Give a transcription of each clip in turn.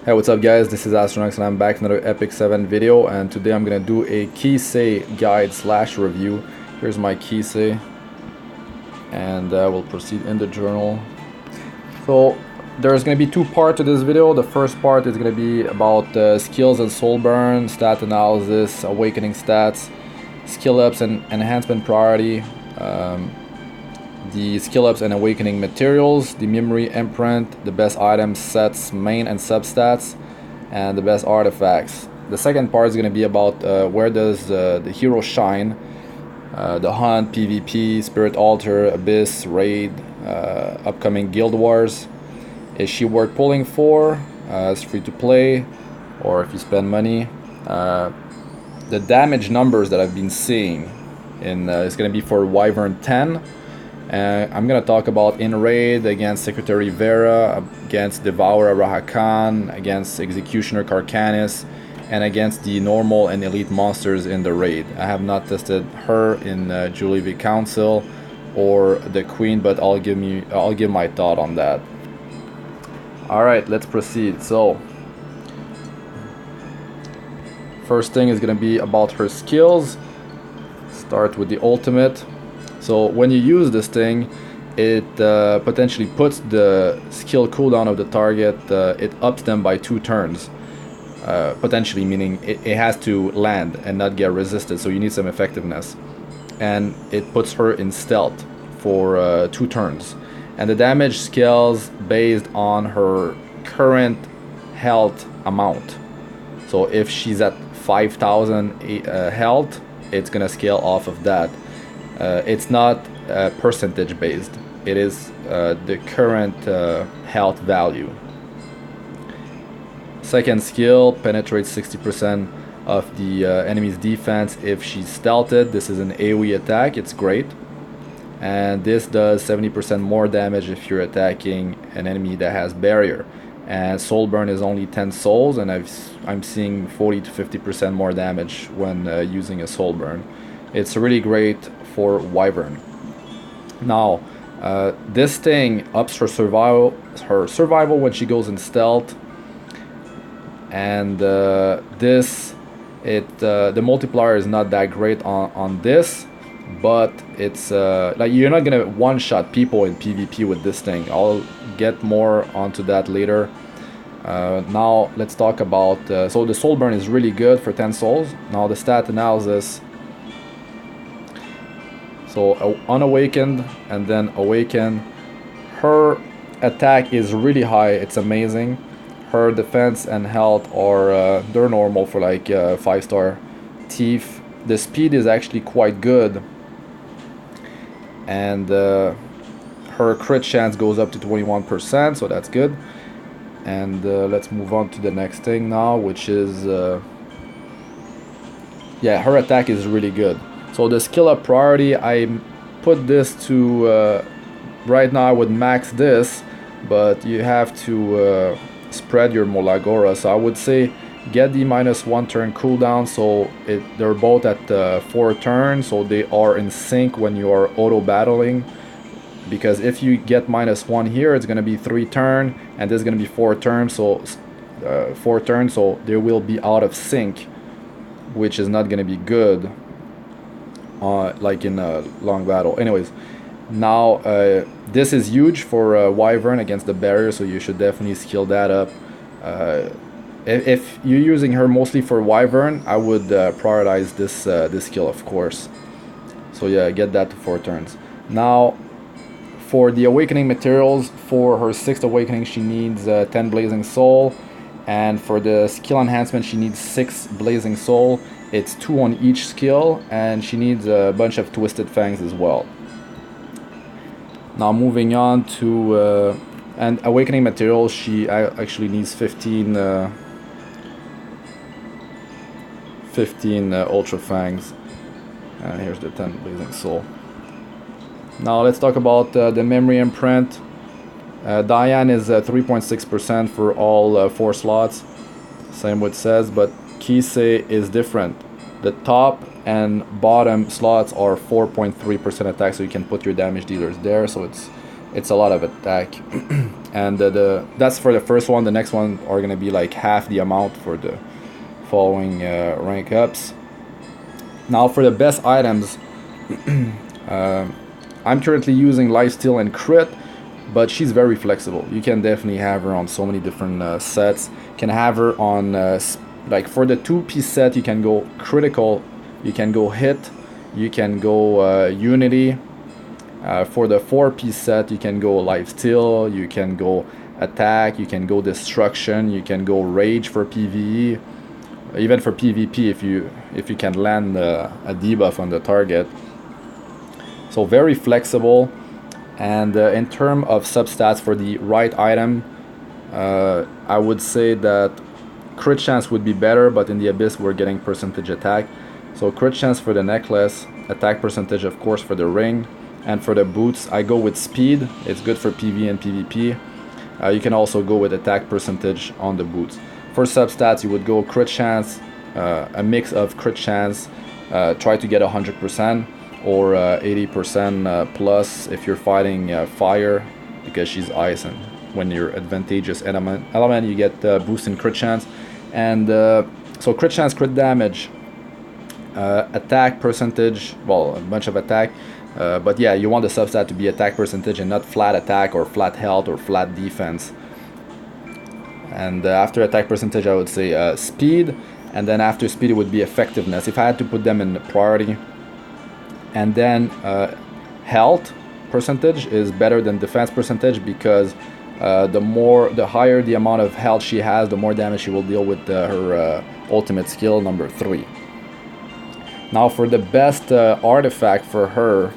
Hey, what's up guys, this is Astranox and I'm back with another Epic 7 video, and today I'm gonna do a Kise guide slash review. Here's my Kise and we'll proceed in the journal. So there's gonna be two parts to this video. The first part is gonna be about skills and soul burn, stat analysis, awakening stats, skill ups and enhancement priority, the skill ups and awakening materials, the memory imprint, the best items, sets, main and substats, and the best artifacts. The second part is going to be about where does the hero shine, the hunt, PvP, spirit altar, abyss, raid, upcoming guild wars. Is she worth pulling for? It's free to play, or if you spend money. The damage numbers that I've been seeing in is going to be for Wyvern 10. I'm going to talk about in raid against Secretary Vera, against Devourer Rahakan, against Executioner Carcanis, and against the normal and elite monsters in the raid. I have not tested her in Julie V Council or the Queen, but I'll give my thought on that. Alright, let's proceed. So first thing is going to be about her skills. Start with the ultimate. So when you use this thing, it potentially puts the skill cooldown of the target, it ups them by 2 turns. Potentially meaning it has to land and not get resisted, so you need some effectiveness. And it puts her in stealth for 2 turns. And the damage scales based on her current health amount. So if she's at 5,000 health, it's gonna scale off of that. It's not percentage based, it is the current health value. Second skill, penetrates 60% of the enemy's defense if she's stealthed. This is an AoE attack, it's great. And this does 70% more damage if you're attacking an enemy that has barrier. And soul burn is only 10 souls, and I'm seeing 40 to 50% more damage when using a soul burn. It's really great for Wyvern. Now, this thing ups her survival when she goes in stealth, and the multiplier is not that great on this, but it's like you're not gonna one-shot people in PvP with this thing. I'll get more onto that later. Now let's talk about so the soul burn is really good for 10 souls. Now the stat analysis. So unawakened and then awakened. Her attack is really high, it's amazing. Her defense and health are they're normal for like 5-star thief. The speed is actually quite good, and her crit chance goes up to 21%, so that's good. And let's move on to the next thing now, which is yeah, her attack is really good. So the skill up priority, I put this to right now I would max this, but you have to spread your Molagora. So I would say get the -1 turn cooldown, so they're both at 4 turns, so they are in sync when you are auto battling. Because if you get -1 here, it's going to be 3 turns, and this is going to be 4 turns, so 4 turns, so they will be out of sync, which is not going to be good. Like in a long battle. Anyways, now this is huge for Wyvern against the barrier, so you should definitely skill that up. If you're using her mostly for Wyvern, I would prioritize this skill, of course. So yeah, get that to 4 turns. Now for the awakening materials, for her 6th awakening she needs 10 blazing soul, and for the skill enhancement she needs 6 blazing soul. It's 2 on each skill, and she needs a bunch of twisted fangs as well. Now moving on to and awakening materials, she actually needs 15 ultra fangs, and here's the 10 blazing soul. Now let's talk about the memory imprint. Diane is 3.6% for all 4 slots, same with says, but Kise is different. The top and bottom slots are 4.3% attack, so you can put your damage dealers there, so it's a lot of attack. and that's for the first one. The next one are gonna be like half the amount for the following rank ups. Now for the best items, I'm currently using lifesteal and crit, but she's very flexible. You can definitely have her on so many different sets. You can have her on like for the 2-piece set, you can go critical, you can go hit, you can go unity. For the 4-piece set, you can go lifesteal, you can go attack, you can go destruction, you can go rage for PvE, even for PvP if you can land a debuff on the target. So very flexible. And in terms of substats for the right item, I would say that crit chance would be better, but in the Abyss we're getting percentage attack. So crit chance for the necklace, attack percentage of course for the ring, and for the boots I go with speed. It's good for PvE and PvP. You can also go with attack percentage on the boots. For substats you would go crit chance, a mix of crit chance, try to get 100%, or 80% plus if you're fighting fire, because she's ice, and when you're advantageous element you get boost in crit chance. And so crit chance, crit damage, attack percentage, well, a bunch of attack, but yeah, you want the substat to be attack percentage and not flat attack or flat health or flat defense. And after attack percentage I would say speed, and then after speed it would be effectiveness if I had to put them in priority. And then health percentage is better than defense percentage, because the higher the amount of health she has, the more damage she will deal with her ultimate skill number 3. Now for the best artifact for her,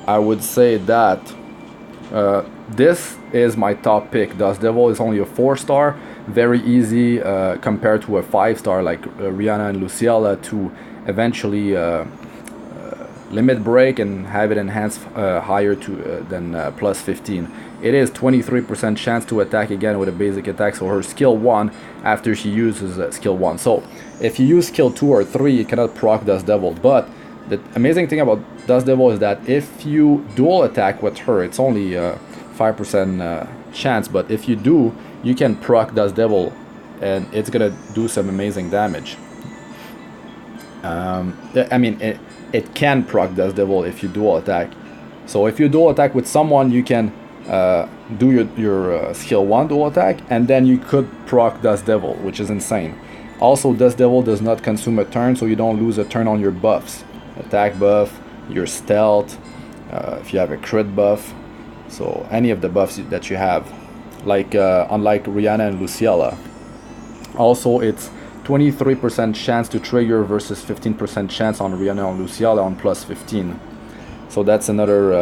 I would say that this is my top pick. Dust Devil is only a 4-star, very easy compared to a 5-star like Rihanna and Luciella to eventually limit break and have it enhanced higher than plus 15. It is 23% chance to attack again with a basic attack, so her skill 1 after she uses skill 1. So if you use skill 2 or 3 you cannot proc Dust Devil, but the amazing thing about Dust Devil is that if you dual attack with her, it's only 5% chance, but if you do, you can proc Dust Devil and it's gonna do some amazing damage. I mean it can proc Dust Devil if you dual attack. So if you dual attack with someone, you can do your skill 1 dual attack, and then you could proc Dust Devil, which is insane. Also, Dust Devil does not consume a turn, so you don't lose a turn on your buffs. Attack buff, your stealth, if you have a crit buff, so any of the buffs that you have, like unlike Rihanna and Luciella. Also, it's 23% chance to trigger versus 15% chance on Rihanna and Luciella on plus 15. So that's another,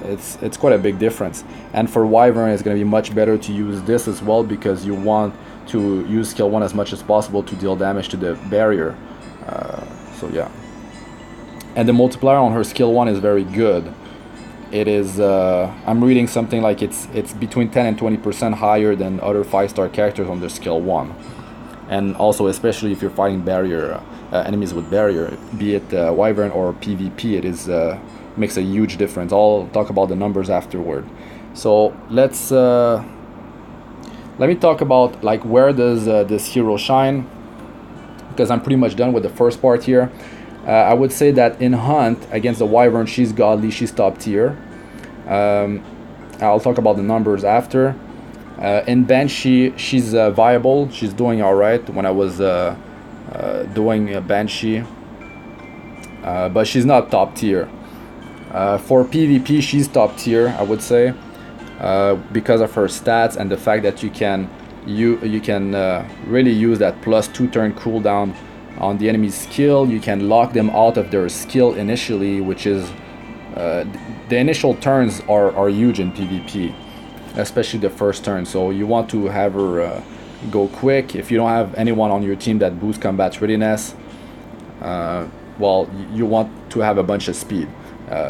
it's quite a big difference. And for Wyvern, it's going to be much better to use this as well, because you want to use skill 1 as much as possible to deal damage to the barrier. So yeah. And the multiplier on her skill 1 is very good. It is, I'm reading something like it's between 10 and 20% higher than other 5-star characters on their skill 1. And also, especially if you're fighting barrier enemies with barrier, be it Wyvern or PvP, it is makes a huge difference. I'll talk about the numbers afterward. So let me talk about like where does this hero shine, because I'm pretty much done with the first part here. I would say that in Hunt against the Wyvern, she's godly, she's top tier. I'll talk about the numbers after. In Banshee, she's viable, she's doing alright when I was doing Banshee, but she's not top tier. For PvP, she's top tier, I would say, because of her stats and the fact that you can really use that plus 2 turn cooldown on the enemy's skill. You can lock them out of their skill initially, which is the initial turns are huge in PvP, especially the first turn. So you want to have her go quick. If you don't have anyone on your team that boosts combat readiness, well, you want to have a bunch of speed.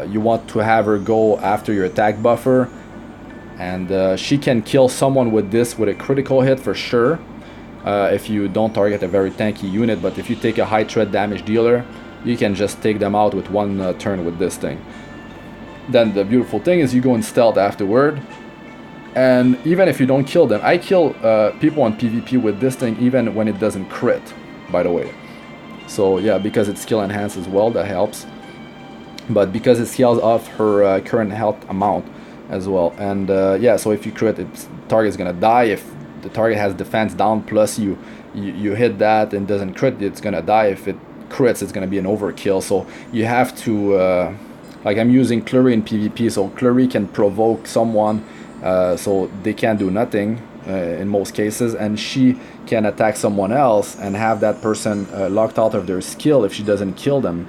You want to have her go after your attack buffer, and she can kill someone with this with a critical hit for sure, if you don't target a very tanky unit. But if you take a high threat damage dealer, you can just take them out with one turn with this thing. Then the beautiful thing is you go in stealth afterward, And even if you don't kill them, I kill people on PvP with this thing even when it doesn't crit, by the way. So yeah, because it's skill enhanced as well, that helps. But because it scales off her current health amount as well. And yeah, so if you crit, the target's gonna die. If the target has defense down plus you hit that and doesn't crit, it's gonna die. If it crits, it's gonna be an overkill. So you have to like, I'm using Clury in PvP, so Clury can provoke someone so they can't do nothing in most cases, and she can attack someone else and have that person locked out of their skill if she doesn't kill them.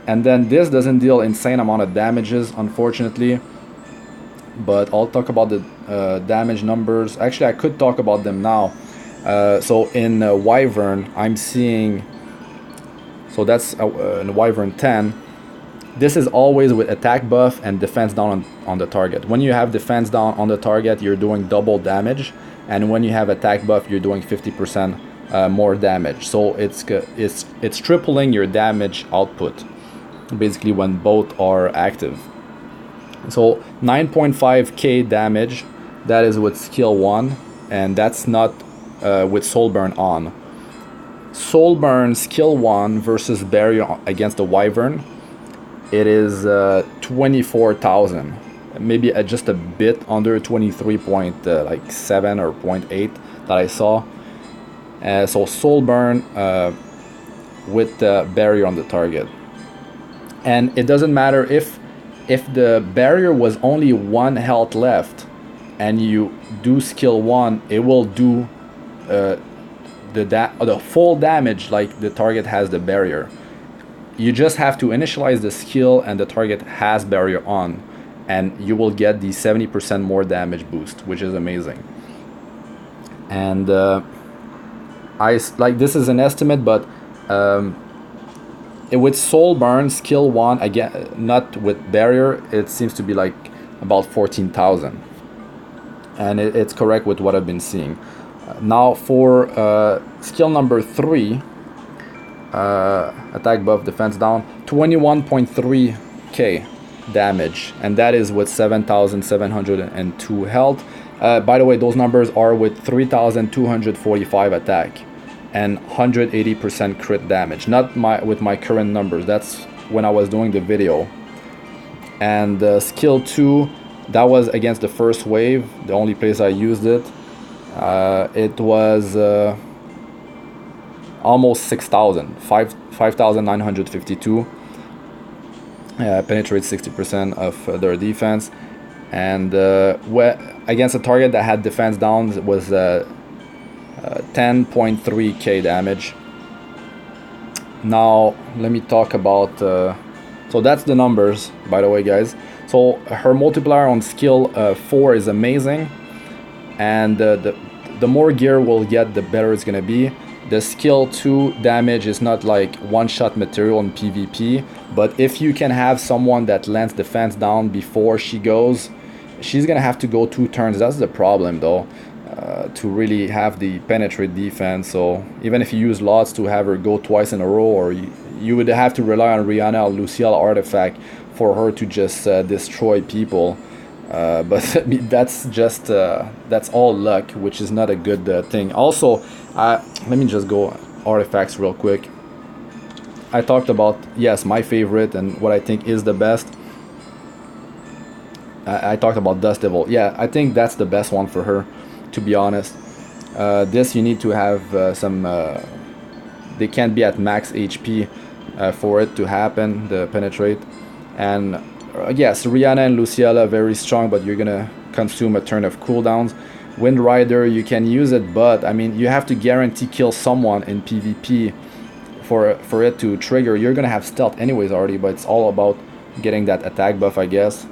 And then this doesn't deal insane amount of damages, unfortunately, but I'll talk about the damage numbers. Actually, I could talk about them now. So in Wyvern, I'm seeing, so that's in Wyvern 10, this is always with attack buff and defense down on the target. When you have defense down on the target, you're doing double damage, and when you have attack buff, you're doing 50% more damage. So it's tripling your damage output, basically, when both are active. So 9.5k damage, that is with skill 1, and that's not with Soulburn on. Soulburn skill 1 versus barrier against the Wyvern, it is 24,000, maybe just a bit under 23.7 or 0.8 that I saw. So Soulburn with the barrier on the target. And it doesn't matter if the barrier was only 1 health left and you do skill 1, it will do the full damage like the target has the barrier. You just have to initialize the skill and the target has barrier on, and you will get the 70% more damage boost, which is amazing. And this is an estimate, but with Soulburn skill 1, again, not with barrier, it seems to be like about 14,000, and it's correct with what I've been seeing. Now for skill number 3, attack buff, defense down, 21.3k damage, and that is with 7,702 health. By the way, those numbers are with 3,245 attack and 180% crit damage, not with my current numbers. That's when I was doing the video. And skill 2, that was against the first wave, the only place I used it. It was almost 6,000, 5,952. Penetrates 60% of their defense, and against a target that had defense down, it was 10.3k damage. Now let me talk about so that's the numbers, by the way, guys. So her multiplier on skill 4 is amazing, and the more gear we'll get, the better it's gonna be. The skill 2 damage is not like one-shot material in PvP, but if you can have someone that lands defense down before she goes, she's gonna have to go 2 turns. That's the problem, though, to really have the penetrate defense. So even if you use lots to have her go twice in a row, or you would have to rely on Rihanna or Luciel artifact for her to just destroy people. But I mean, that's just that's all luck, which is not a good thing. Also, let me just go artifacts real quick. I talked about, yes, my favorite and what I think is the best. I talked about Dust Devil. Yeah, I think that's the best one for her, to be honest. This, you need to have some they can't be at max HP for it to happen, the penetrate. And yes, Rihanna and Luciela very strong, but you're gonna consume a turn of cooldowns. Wind Rider, you can use it, but I mean, you have to guarantee kill someone in PvP for it to trigger. You're gonna have stealth anyways already, but it's all about getting that attack buff, I guess.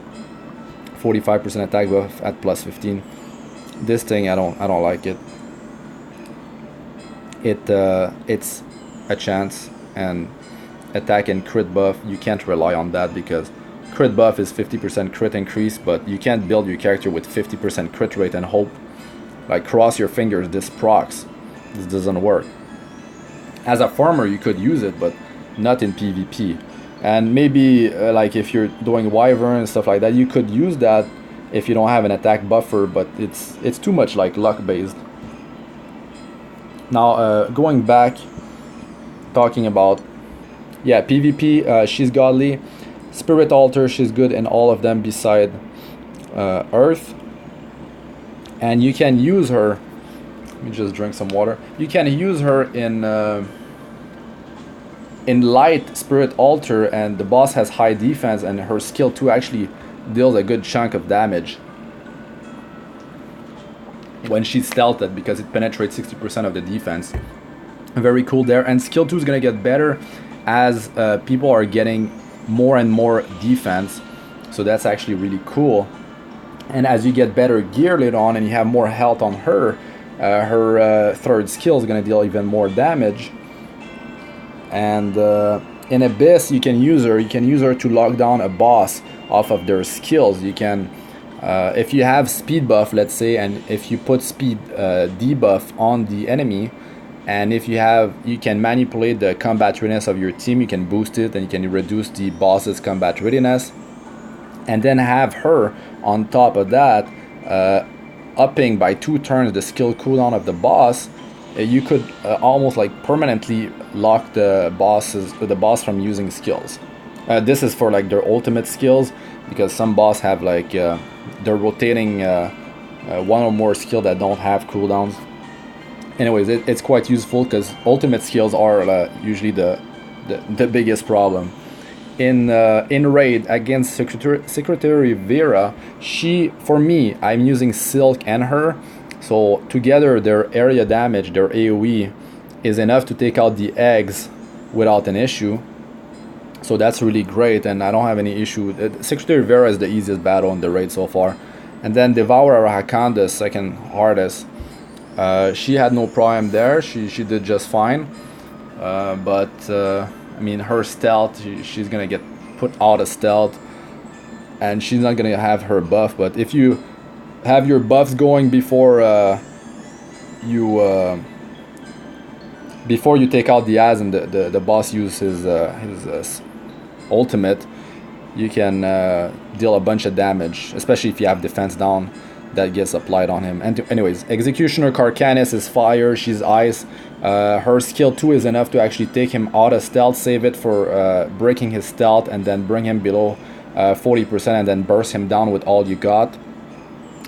45% attack buff at plus 15. This thing, I don't like it. It's a chance, and attack and crit buff, you can't rely on that, because crit buff is 50% crit increase, but you can't build your character with 50% crit rate and hope, like, cross your fingers this procs. This doesn't work. As a farmer, you could use it, but not in PvP. And maybe like if you're doing Wyvern and stuff like that, you could use that if you don't have an attack buffer, but it's too much like luck based. Now going back, talking about, yeah, PvP, she's godly. Spirit Altar, she's good in all of them beside Earth. And you can use her, let me just drink some water. You can use her in light Spirit Altar, and the boss has high defense, and her skill 2 actually deals a good chunk of damage when she's stealthed, because it penetrates 60% of the defense. Very cool there. And skill 2 is gonna get better as people are getting more and more defense, so that's actually really cool. And as you get better gear later on and you have more health on her, her third skill is gonna deal even more damage. And in Abyss, you can use her to lock down a boss off of their skills. You can, if you have speed buff, let's say, and if you put speed debuff on the enemy, and if you can manipulate the combat readiness of your team, you can boost it and you can reduce the boss's combat readiness, and then have her on top of that, upping by 2 turns the skill cooldown of the boss. You could almost like permanently lock the boss from using skills. This is for like their ultimate skills, because some boss have like they're rotating one or more skill that don't have cooldowns. Anyways, it's quite useful because ultimate skills are usually the biggest problem. In raid against Secretary Vera, for me, I'm using Silk and her. So together their area damage, their AoE, is enough to take out the eggs without an issue. So that's really great, and I don't have any issue. Secretary Vera is the easiest battle in the raid so far. And then Devourer Hakan, the second hardest. She had no problem there. She did just fine. But I mean, her stealth, she's gonna get put out of stealth, and she's not gonna have her buff. But if you have your buffs going before before you take out the ads and the boss uses his ultimate, you can deal a bunch of damage, especially if you have defense down that gets applied on him. And anyways, Executioner Carcanis is fire, she's ice. Her skill 2 is enough to actually take him out of stealth, save it for breaking his stealth, and then bring him below 40% and then burst him down with all you got.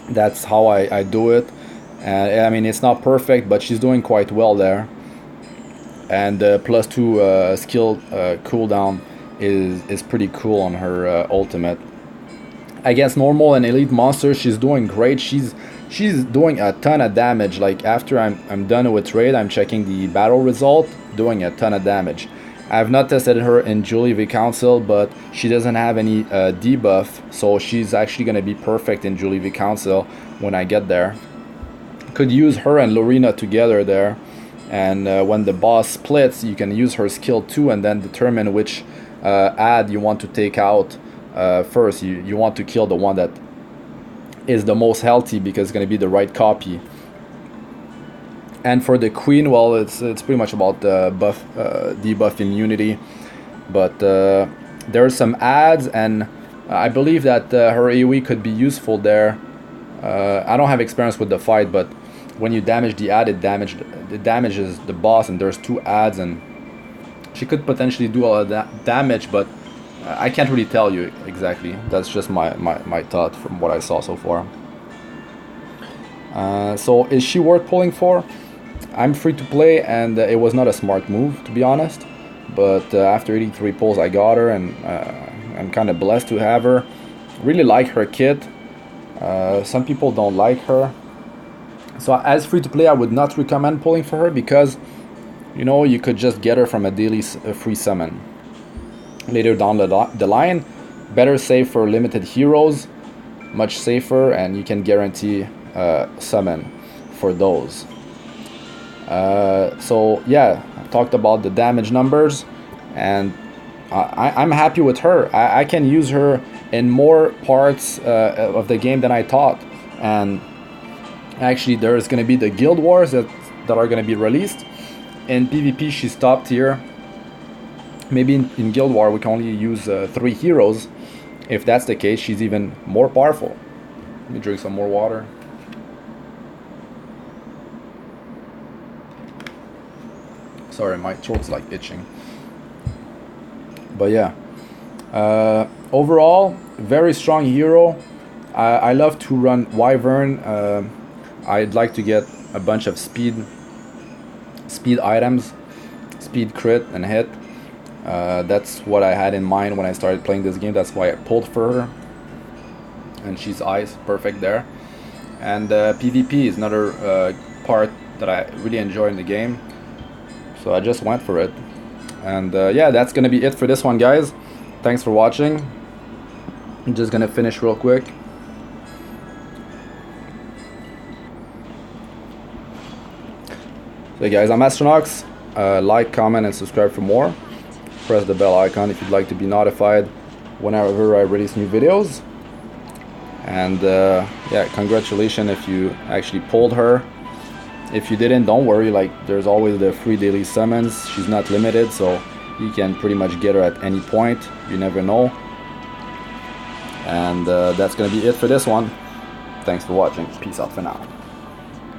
That's how I do it. And I mean, it's not perfect, but she's doing quite well there. And +2 skill cooldown is pretty cool on her ultimate. Against normal and elite monsters, she's doing great. She's doing a ton of damage. Like after I'm done with raid, I'm checking the battle result, doing a ton of damage. I've not tested her in Julie V Council, but she doesn't have any debuff, so she's actually gonna be perfect in Julie V Council when I get there. Could use her and Lorena together there, and when the boss splits, you can use her skill 2 and then determine which ad you want to take out first. You want to kill the one that is the most healthy, because it's going to be the right copy. And for the queen, well, it's pretty much about the debuff immunity, but there are some ads, and I believe that her AoE could be useful there. I don't have experience with the fight, but when you damage the ad, it damages the boss, and there's 2 ads, and she could potentially do all of that damage, but I can't really tell you exactly. That's just my thought from what I saw so far. So is she worth pulling for? I'm free to play, and it was not a smart move, to be honest, but after 83 pulls I got her, and I'm kind of blessed to have her. Really like her kit. Some people don't like her, so as free to play I would not recommend pulling for her, because you know, you could just get her from a daily free summon later down the line. Better save for limited heroes, much safer, and you can guarantee summon for those. So yeah, I talked about the damage numbers, and I'm happy with her. I can use her in more parts of the game than I thought, and actually there's going to be the guild wars that are going to be released. In PvP she's top tier. Maybe in Guild War we can only use 3 heroes. If that's the case, she's even more powerful. Let me drink some more water. Sorry, my throat's like itching. But yeah, overall, very strong hero. I love to run Wyvern. I'd like to get a bunch of speed items, speed crit and hit. That's what I had in mind when I started playing this game. That's why I pulled for her. And she's ice, perfect there. And PvP is another part that I really enjoy in the game. So I just went for it. And yeah, that's gonna be it for this one, guys. Thanks for watching. I'm just gonna finish real quick. So guys, I'm Astranox. Like, comment, and subscribe for more. Press the bell icon if you'd like to be notified whenever I release new videos. And yeah, congratulations if you actually pulled her. If you didn't, don't worry, like there's always the free daily summons. She's not limited, so you can pretty much get her at any point. You never know. And that's gonna be it for this one. Thanks for watching. Peace out for now.